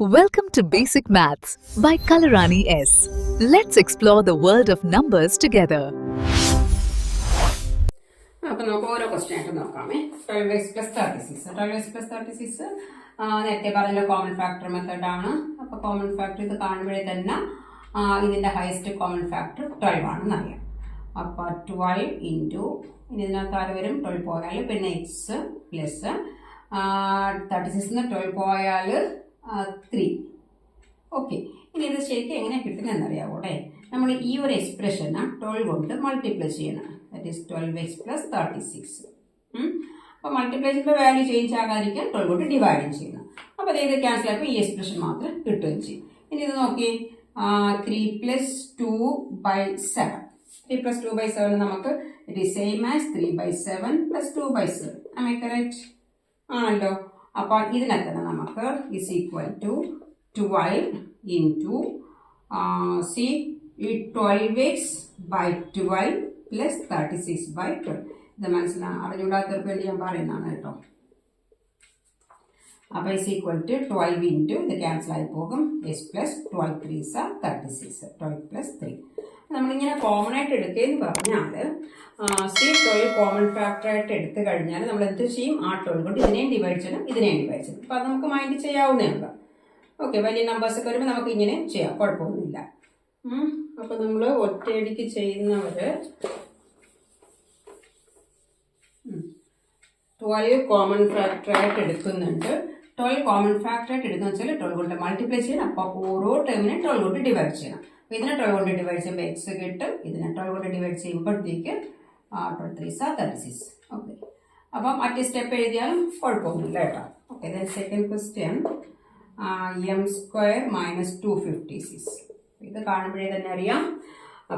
Welcome to Basic Maths by Kalarani S. Let's explore the world of numbers together. അപ്പോൾ നമുക്ക് ഓരോ question ആയിട്ട് നോക്കാമേ. 12x plus 36. 12x plus 36 നേരത്തെ പറഞ്ഞ common factor മെത്തേഡാണ്. അപ്പോൾ കോമൺ ഫാക്ടർ ഇത് കാണുമ്പോഴേ തന്നെ ഇതിൻ്റെ ഹയസ്റ്റ് കോമൺ ഫാക്ടർ 12 ആണെന്ന് അറിയാം. അപ്പോൾ 12 ഇൻറ്റു ഇനി ഇതിനകത്ത് ആര് വരും 12 പോയാൽ പിന്നെ എക്സ് പ്ലസ് 36 12 പോയാൽ 3. ഓക്കെ, ഇനി ഇത് ശരിക്കും എങ്ങനെയാണ് കിട്ടുന്നതെന്നറിയാവോ? അല്ലേ, നമ്മൾ ഈ ഒരു എക്സ്പ്രഷന് 12 കൊണ്ട് മൾട്ടിപ്ലൈ ചെയ്യണം. That is 12x plus 36. അപ്പോൾ മൾട്ടിപ്ലൈസിൻ്റെ വാല്യൂ ചേഞ്ച് ആകാതിരിക്കാൻ 12 കൊണ്ട് ഡിവൈഡ് ചെയ്യണം. അപ്പോൾ ഇത് ക്യാൻസൽ ആയപ്പോൾ ഈ എക്സ്പ്രഷൻ മാത്രം കിട്ടുകയും ചെയ്യും. ഇനി ഇത് നോക്കി 3 plus 2/7. 3 plus 2/7 നമുക്ക് it is same as 3/7 plus 2/7. Am I correct? ആണല്ലോ. അപ്പോൾ ഇതിനകത്ത് നമുക്ക് ഇസ് ഈക്വൽ ടു 12 ഇൻറ്റു സി ഈ 12x by 12 plus 36 by 12. ഇത് അറിഞ്ഞൂടാത്തവർക്ക് വേണ്ടി ഞാൻ പറയുന്നതാണ് കേട്ടോ. അപ്പോൾ ഇസ് ഈക്വൽ ടു 12 ഇൻറ്റു ഇത് ക്യാൻസൽ ആയി പോകും എസ് പ്ലസ് 12 3s 36 12 പ്ലസ് 3. നമ്മളിങ്ങനെ കോമൺ ആയിട്ട് എടുക്കുകയെന്ന് പറഞ്ഞാൽ സി 12 കോമൺ ഫാക്ടർ ആയിട്ട് എടുത്തു കഴിഞ്ഞാൽ നമ്മൾ എന്ത് ചെയ്യും? ആ 12 കൊണ്ട് ഇതിനെയും ഡിവൈഡ് ചെയ്യണം, ഇതിനെയും ഡിവൈഡ് ചെയ്യണം. അപ്പോൾ അത് നമുക്ക് മൈൻഡ് ചെയ്യാവുന്നേ ഉള്ളൂ. ഓക്കെ, വലിയ നമ്പേഴ്സൊക്കെ വരുമ്പോൾ നമുക്ക് ഇങ്ങനെ ചെയ്യാം, കുഴപ്പമൊന്നുമില്ല. അപ്പോൾ നമ്മൾ ഒറ്റയടിക്ക് ചെയ്യുന്നവർ 12 കോമൺ ഫാക്ടർ ആയിട്ട് എടുക്കുന്നുണ്ട്. 12 കോമൺ ഫാക്ടർ ആയിട്ട് എടുക്കുന്ന വെച്ചാൽ 12 കൊണ്ട് മൾട്ടിപ്ലൈ ചെയ്യണം. അപ്പോൾ ഓരോ ടേമിനെ 12 കൊണ്ട് ഡിവൈഡ് ചെയ്യണം. അപ്പോൾ ഇതിനെ 12 കൊണ്ട് ഡിവൈഡ് ചെയ്യുമ്പോൾ എക്സ് കിട്ടും, ഇതിനെ 12 കൊണ്ട് ഡിവൈഡ് ചെയ്യുമ്പോഴത്തേക്ക് 12 3s 36. ഓക്കെ, അപ്പം മറ്റേ സ്റ്റെപ്പ് എഴുതിയാലും കുഴപ്പമൊന്നുമില്ല കേട്ടോ. Okay, then second question m² - 256. ഇത് കാണുമ്പോഴേ തന്നെ അറിയാം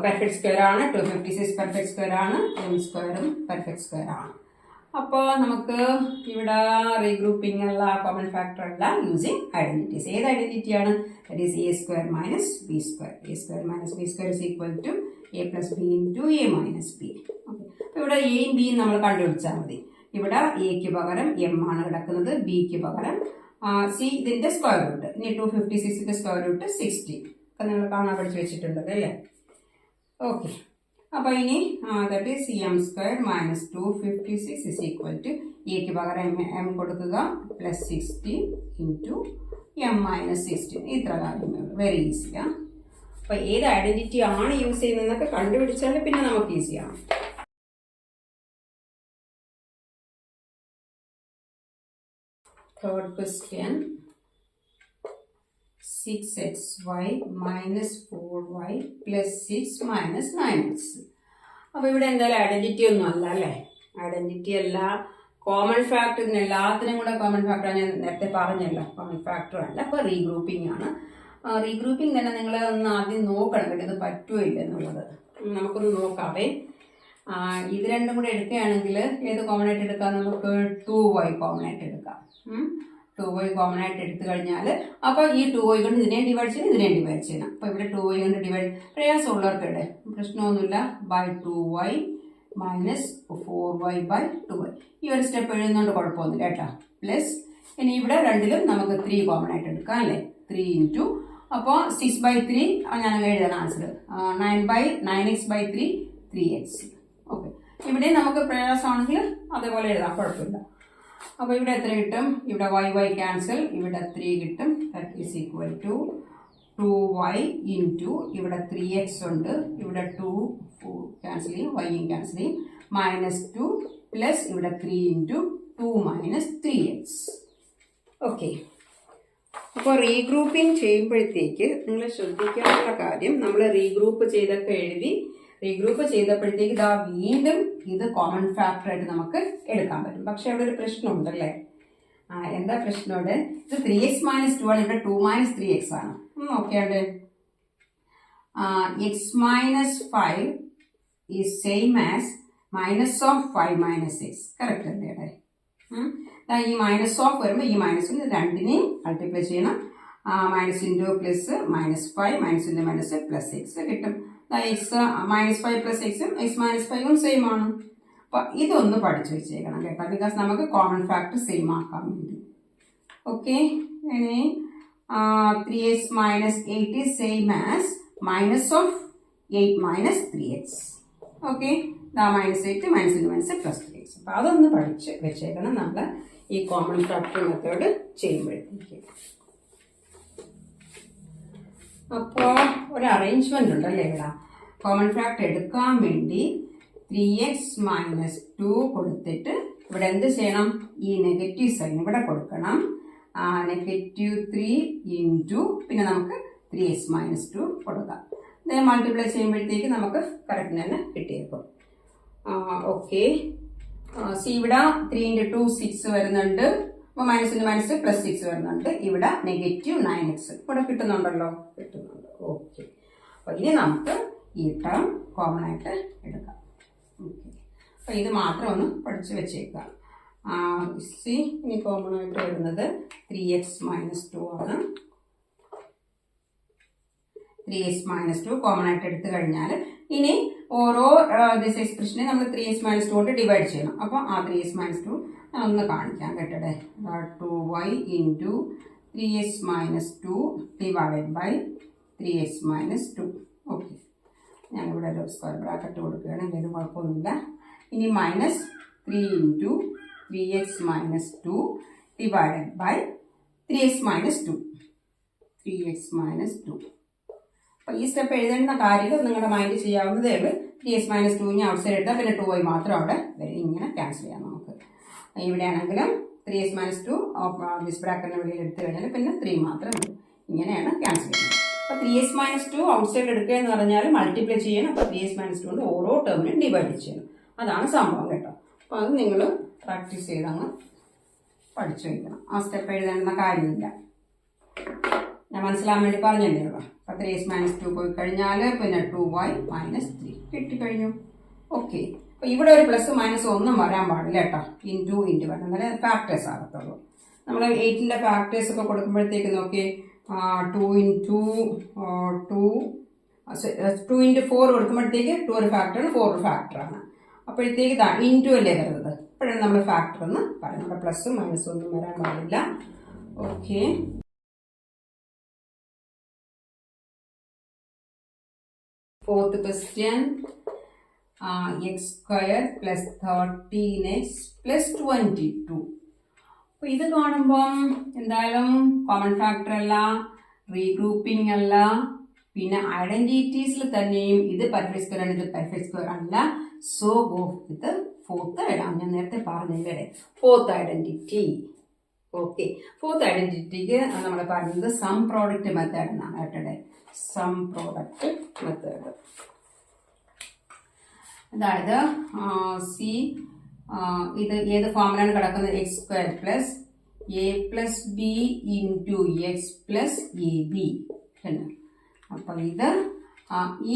പെർഫെക്റ്റ് സ്ക്വയർ ആണ്. 256 പെർഫെക്റ്റ് സ്ക്വയർ ആണ്, m² പെർഫെക്റ്റ് സ്ക്വയർ ആണ്. അപ്പോൾ നമുക്ക് ഇവിടെ റീഗ്രൂപ്പിംഗ് അല്ല, കോമൺ ഫാക്ടർ അല്ല, യൂസിങ് ഐഡന്റിറ്റീസ്. ഏത് ഐഡന്റിറ്റിയാണ്? That is a² - b². a² - b² is equal to a plus b into a minus b. Okay, അപ്പോൾ ഇവിടെ എയും ബിയും നമ്മൾ കണ്ടുപിടിച്ചാൽ മതി. ഇവിടെ എക്ക് പകരം m ആണ് കിടക്കുന്നത്, ബിക്ക് പകരം സി ഇതിന്റെ സ്ക്വയർ റൂട്ട്. ഇനി 256ന്റെ സ്ക്വയർ റൂട്ട് 60 ഒക്കെ നിങ്ങൾ കാണാൻ പഠിച്ച് വെച്ചിട്ടുണ്ടല്ലോ അല്ലേ? ഓക്കെ, അപ്പോൾ ഇനി that is m² - 256 is equal to എക്ക് പകരം m കൊടുക്കുക പ്ലസ് 60 ഇൻറ്റു m - 16. ഇത്ര കാര്യങ്ങൾ വെരി ഈസിയാണ്. അപ്പോൾ ഏത് ഐഡന്റിറ്റി ആണ് യൂസ് ചെയ്യുന്നതെന്നൊക്കെ കണ്ടുപിടിച്ചാൽ പിന്നെ നമുക്ക് ഈസിയാണ്. Third question, 6xy minus 4y plus 6 minus 9x. അപ്പോൾ ഇവിടെ എന്തായാലും ഐഡന്റിറ്റി ഒന്നും അല്ല അല്ലേ? ഐഡന്റിറ്റി അല്ല, കോമൺ ഫാക്ടറിന് എല്ലാത്തിനും കൂടെ കോമൺ ഫാക്ടർ ഞാൻ നേരത്തെ പറഞ്ഞല്ലോ, കോമൺ ഫാക്ടർ അല്ല. അപ്പോൾ റീഗ്രൂപ്പിംഗ് ആണ്. റീഗ്രൂപ്പിംഗ് തന്നെ നിങ്ങൾ ഒന്ന് ആദ്യം നോക്കണം കേട്ടോ, ഇത് പറ്റുമോ ഇല്ല എന്നുള്ളത് നമുക്കൊന്ന് നോക്കാവേ. ഇത് രണ്ടും കൂടെ എടുക്കുകയാണെങ്കിൽ ഏത് കോമൺ ആയിട്ട് എടുക്കാം? നമുക്ക് 2y കോമൺ ആയിട്ട് എടുക്കാം. 2y കോമൺ ആയിട്ട് എടുത്തു കഴിഞ്ഞാൽ അപ്പോൾ ഈ 2y കൊണ്ട് ഇതിനെ ഡിവൈഡ് ചെയ്യണം, ഇതിനെ ഡിവൈഡ് ചെയ്യണം. അപ്പോൾ ഇവിടെ 2y കൊണ്ട് ഡിവൈഡ് പ്രയാസമുള്ളവർക്കിടെ പ്രശ്നമൊന്നുമില്ല. By 2y minus 4y by 2y. ഈ ഒരു സ്റ്റെപ്പ് എഴുതുന്നതുകൊണ്ട് കുഴപ്പമൊന്നുമില്ല കേട്ടോ. പ്ലസ് ഇനി ഇവിടെ രണ്ടിലും നമുക്ക് 3 കോമൺ ആയിട്ട് എടുക്കാം അല്ലേ? 3 ഇൻറ്റു അപ്പോൾ 6/3 ഞാൻ എഴുതാൻ ആൻസർ 9/9x/3 3x. ഓക്കെ, ഇവിടെ നമുക്ക് പ്രയാസമാണെങ്കിൽ അതേപോലെ എഴുതാം, കുഴപ്പമില്ല. അപ്പോൾ ഇവിടെ എത്ര കിട്ടും? ഇവിടെ y ക്യാൻസൽ, ഇവിടെ 3 കിട്ടും. That is equal to 2y into ഇവിടെ 3x ഉണ്ട്, ഇവിടെ 2 ക്യാൻസൽ ചെയ്യും, yയും ക്യാൻസൽ ചെയ്യും, -2 പ്ലസ് ഇവിടെ 3 ഇൻറ്റു 2 മൈനസ് 3x. ഓക്കെ, അപ്പോൾ റീഗ്രൂപ്പിംഗ് ചെയ്യുമ്പോഴത്തേക്ക് നിങ്ങൾ ശ്രദ്ധിക്കാനുള്ള കാര്യം, നമ്മൾ റീഗ്രൂപ്പ് ചെയ്തൊക്കെ എഴുതി റീഗ്രൂപ്പ് ചെയ്തപ്പോഴത്തേക്ക് ഇതാ വീണ്ടും ഇത് കോമൺ ഫാക്ടർ ആയിട്ട് നമുക്ക് എടുക്കാൻ പറ്റും. പക്ഷെ അവിടെ ഒരു പ്രശ്നമുണ്ടല്ലേ? എന്താ പ്രശ്നം? ഇവിടെ ഇത് 3x - 2 ആണ്, ഇവിടെ 2 - 3x ആണ്. നോക്കിയാണ്ട് x - 5 is same as -5 - x. Correct അല്ലേ? ഇവിടെ ഈ മൈനസ് ഓഫ് വരുമ്പോൾ ഈ മൈനസിന് രണ്ടിനെയും മൾട്ടിപ്ലൈ ചെയ്യണം. Minus into plus -5 minus into minus plus X കിട്ടും. എക്സ് -5 പ്ലസ് എക്സും എക്സ് -5ഉം സെയിം ആണ്. അപ്പോൾ ഇതൊന്ന് പഠിച്ചു വെച്ചേക്കണം കേട്ടോ, ബിക്കോസ് നമുക്ക് കോമൺ ഫാക്ടർ സെയിം ആക്കാൻ വേണ്ടി. ഓക്കെ, ഇനി 3x minus 8 is same as minus of 8 minus 3x. Okay, minus 8 minus minus plus 3x. അപ്പം അതൊന്ന് പഠിച്ച് വെച്ചേക്കണം നമ്മൾ ഈ കോമൺ ഫാക്ടർ മെത്തേഡ് ചെയ്യുമ്പോഴത്തേക്ക്. അപ്പോൾ ഒരു അറേഞ്ച്മെന്റ് ഉണ്ടല്ലേ ഇവിടെ. കോമൺ ഫാക്ടർ എടുക്കാൻ വേണ്ടി 3x മൈനസ് 2 കൊടുത്തിട്ട് ഇവിടെ എന്ത് ചെയ്യണം, ഈ നെഗറ്റീവ് സൈൻ ഇവിടെ കൊടുക്കണം. -3 ഇൻറ്റു പിന്നെ നമുക്ക് 3x മൈനസ് 2 കൊടുക്കാം. then മൾട്ടിപ്ലൈ ചെയ്യുമ്പോഴത്തേക്ക് നമുക്ക് കറക്റ്റ് തന്നെ കിട്ടിയേക്കും. ഓക്കെ, സി ഇവിടെ 3 ഇൻറ്റു 2 6 വരുന്നുണ്ട്. അപ്പോൾ മൈനസ് മൈനസ് പ്ലസ് 6 വരുന്നുണ്ട്. ഇവിടെ -9x ഇവിടെ കിട്ടുന്നുണ്ടല്ലോ, കിട്ടുന്നുണ്ട്. ഓക്കെ, അപ്പോൾ ഇനി നമുക്ക് ഈ ടേം കോമൺ ആയിട്ട് എടുക്കാം. ഓക്കെ, അപ്പോൾ ഇത് മാത്രം ഒന്ന് പഠിച്ച് വെച്ചേക്കാം. സി ഇനി കോമൺ ആയിട്ട് വരുന്നത് 3x മൈനസ് 2 ആണ്. 3x മൈനസ് 2 കോമൺ ആയിട്ട് എടുത്തു കഴിഞ്ഞാൽ ഇനി ഓരോ ദിസ് എക്സ്പ്രഷനെ നമ്മൾ 3x മൈനസ് 2 കൊണ്ട് ഡിവൈഡ് ചെയ്യണം. അപ്പോൾ ആ 3x മൈനസ് 2 ഞാൻ ഒന്ന് കാണിക്കാം കേട്ടേ. 2y into 3x minus 2 divided by 3x minus 2. Okay, ഞാനിവിടെ ഒരു സ്ക്വയർ ബ്രാക്കറ്റ് കൊടുക്കുകയാണ്, എന്തെങ്കിലും കുഴപ്പമൊന്നുമില്ല. ഇനി minus 3 into 3x minus 2 divided by 3x minus 2. 3x minus 2. അപ്പോൾ ഈ സ്റ്റെപ്പ് എഴുതേണ്ട കാര്യങ്ങൾ നിങ്ങളുടെ മൈൻഡ് ചെയ്യാവുന്നതേ ഉള്ളൂ. 3x മൈനസ് 2 ഔട്ട് സൈഡ് എടുത്താൽ പിന്നെ 2y മാത്രം അവിടെ വരും. ഇങ്ങനെ ക്യാൻസൽ ചെയ്യാം നമുക്ക്. ഇവിടെ ആണെങ്കിലും 3x മൈനസ് 2 ദിസ് ബ്രാക്കറ്റിന് വെളിയിൽ എടുത്തു കഴിഞ്ഞാൽ പിന്നെ 3 മാത്രം വരും. ഇങ്ങനെയാണ് ക്യാൻസൽ ചെയ്യുന്നത്. അപ്പോൾ 3x മൈനസ് 2 ഔട്ട് സൈഡ് എടുക്കുക എന്ന് പറഞ്ഞാൽ മൾട്ടിപ്ലൈ ചെയ്യണം. അപ്പോൾ 3x മൈനസ് 2 കൊണ്ട് ഓരോ ടേമിനും ഡിവൈഡ് ചെയ്യണം. അതാണ് സംഭവം കേട്ടോ. അപ്പോൾ അത് നിങ്ങൾ പ്രാക്ടീസ് ചെയ്തങ്ങ് പഠിച്ചു വയ്ക്കണം. ആ സ്റ്റെപ്പ് എഴുതേണ്ട കാര്യമില്ല, ഞാൻ മനസ്സിലാൻ വേണ്ടി പറഞ്ഞല്ലേ ഉള്ളൂ. അപ്പോൾ 3x മൈനസ് 2 പോയി കഴിഞ്ഞാൽ പിന്നെ 2y മൈനസ് 3 കിട്ടിക്കഴിഞ്ഞു. ഓക്കെ, അപ്പോൾ ഇവിടെ ഒരു പ്ലസ് മൈനസ് ഒന്നും വരാൻ പാടില്ല കേട്ടോ. ഇൻറ്റു വരണം, എന്നാലേ ഫാക്ടേഴ്സ് ആകത്തുള്ളൂ. നമ്മൾ 8ന്റെ ഫാക്ടേഴ്സ് ഒക്കെ കൊടുക്കുമ്പോഴത്തേക്ക് നോക്കി 2 ഇൻറ്റു 4 കൊടുക്കുമ്പോഴത്തേക്ക് 2 ഒരു ഫാക്ടറാണ്, 4 ഒരു ഫാക്ടറാണ്. അപ്പോഴത്തേക്ക് ഇൻറ്റു അല്ലേ വരുന്നത്. അപ്പോഴാണ് നമ്മൾ ഫാക്ടർ എന്ന് പറയുന്നത്. പ്ലസും മൈനസും ഒന്നും വരാൻ പാടില്ല. Okay, fourth question, x square plus 13x plus 22. അപ്പോൾ ഇത് കാണുമ്പം എന്തായാലും കോമൺ ഫാക്ടർ അല്ല, റീഗ്രൂപ്പിംഗ് അല്ല, പിന്നെ ഐഡന്റിറ്റീസിൽ തന്നെയും ഇത് പെർഫെക്റ്റ് സ്ക്വയർ ആണ്, ഇത് പെർഫെക്റ്റ് സ്ക്വയർ അല്ല. സോ ഗോ വിത്ത് ഫോർത്ത് ഇടാം. ഞാൻ നേരത്തെ പറഞ്ഞില്ലേ ഫോർത്ത് ഐഡന്റിറ്റി. ഓക്കെ, ഫോർത്ത് ഐഡന്റിറ്റിക്ക് നമ്മൾ പറയുന്നത് സം പ്രോഡക്റ്റ് മെത്തേഡ് എന്നാണ് കേട്ടേ. സം പ്രോഡക്റ്റ് മെത്തേഡ്, അതായത് സി ഇത് ഏത് ഫോമിലാണ് കിടക്കുന്നത്, X square plus A plus B into X plus A B. അപ്പം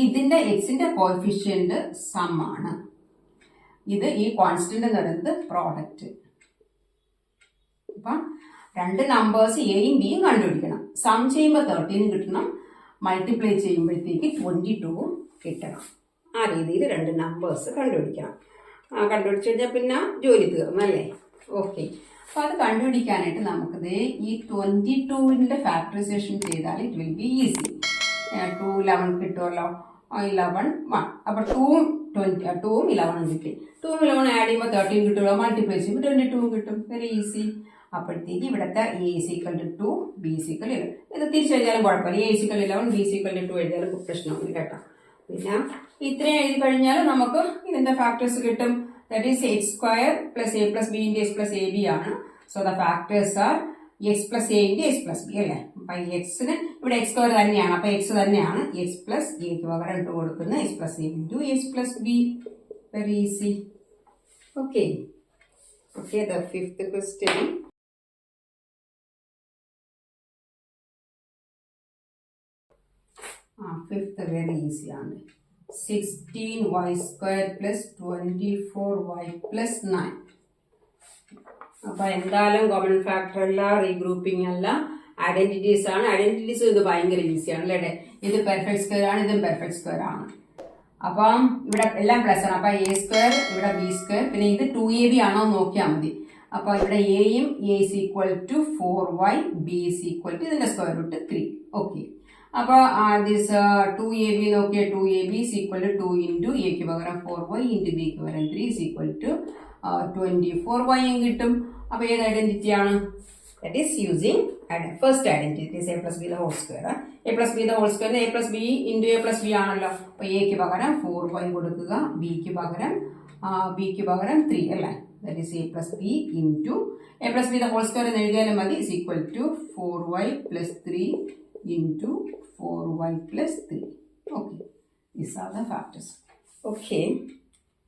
ഇതിന്റെ എക്സിന്റെ കോഎഫിഷ്യന്റ് സം ആണ്. ഇത് ഈ കോൺസ്റ്റന്റ് എന്ന് പറയുന്നത് പ്രോഡക്റ്റ്. അപ്പം രണ്ട് നമ്പേഴ്സ് എയും ബിയും കണ്ടുപിടിക്കണം. സം ചെയ്യുമ്പോൾ 13 കിട്ടണം, മൾട്ടിപ്ലൈ ചെയ്യുമ്പോഴത്തേക്ക് 22 കിട്ടണം. ആ രീതിയിൽ രണ്ട് നമ്പേഴ്സ് കണ്ടുപിടിക്കണം. കണ്ടുപിടിച്ച് കഴിഞ്ഞാൽ പിന്നെ ജോലി തീർന്നല്ലേ. ഓക്കെ, അപ്പോൾ അത് കണ്ടുപിടിക്കാനായിട്ട് നമുക്കത് ഈ 22ന്റെ ഫാക്ടറൈസേഷൻ ചെയ്താൽ ഇറ്റ് വിൽ ബി ഈസി. 2 11 കിട്ടുമല്ലോ, 11 1. അപ്പോൾ 2ഉം 11 കിട്ടി. 2ഉം 11 ആഡ് ചെയ്യുമ്പോൾ 13 കിട്ടുമല്ലോ, മൾട്ടിപ്ലൈ ചെയ്യുമ്പോൾ 22 കിട്ടും. Very easy. അപ്പോഴത്തേക്ക് ഇവിടുത്തെ a is equal to 2, b is equal to 11. ഇത് തിരിച്ചെഴുതിയാലും കുഴപ്പമില്ല. a is equal to 11, b is equal to 2 എഴുതിയാലും പ്രശ്നമൊന്നും കേട്ടോ. പിന്നെ ഇത്രയും എഴുതി കഴിഞ്ഞാൽ നമുക്ക് ഇതിന്റെ ഫാക്ടേഴ്സ് കിട്ടും. That is X square plus A plus B into X plus A B ആണ്. So the factors are X plus A into X plus B അല്ലേ. അപ്പൊ എക്സിന് ഇവിടെ എക്സ് സ്ക്വയർ തന്നെയാണ്, അപ്പൊ എക്സ് തന്നെയാണ്. എക്സ് പ്ലസ് എക്ക് പകരം 2 കൊടുക്കുന്ന X plus A into X plus B. Very easy. Okay, okay, the fifth question. Fifth very easy ആണ്. 16y square plus 24y plus 9. അപ്പൊ എന്തായാലും കോമൺ ഫാക്ടർ അല്ല, റീഗ്രൂപ്പിംഗ് അല്ല, ഐഡന്റിറ്റീസ് ആണ്. ഐഡന്റിറ്റീസ് ഇത് ഭയങ്കര ഈസിയാണ് അല്ലേ. ഇത് പെർഫെക്റ്റ് സ്ക്വയർ ആണ്, ഇതും പെർഫെക്റ്റ് സ്ക്വയർ ആണ്. അപ്പം ഇവിടെ എല്ലാം പ്ലസ് ആണ്. അപ്പൊ എ സ്ക്വയർ, ഇവിടെ ബി സ്ക്വയർ, പിന്നെ ഇത് 2ab ആണോ നോക്കിയാൽ മതി. അപ്പോൾ ഇവിടെ എയും A is equal to 4y, b is equal to ഇതിന്റെ സ്ക്വയർ റൂട്ട് 3. ഓക്കെ, അപ്പോൾ this 2ab Nokia 2ab is equal to 2 into എക്ക് പകരം 4y into ബിക്ക് പകരം 3 is equal to 24y കിട്ടും. അപ്പോൾ ഏത് ഐഡന്റിറ്റിയാണ്? That is using first identity, it is a plus b the whole square. A plus b the whole square, a plus b into a plus b ആണല്ലോ. അപ്പോൾ എക്ക് പകരം 4y കൊടുക്കുക, ബിക്ക് പകരം 3 അല്ലേ? That is a plus b into a plus b the whole square എന്ന് എഴുതിയാലും മതി is equal to 4y plus 3 into 4y plus 3. Okay, these are the factors. Okay,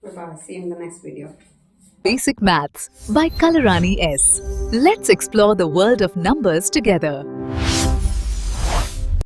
bye-bye. See you in the next video. Basic Maths by Kalarani S. Let's explore the world of numbers together.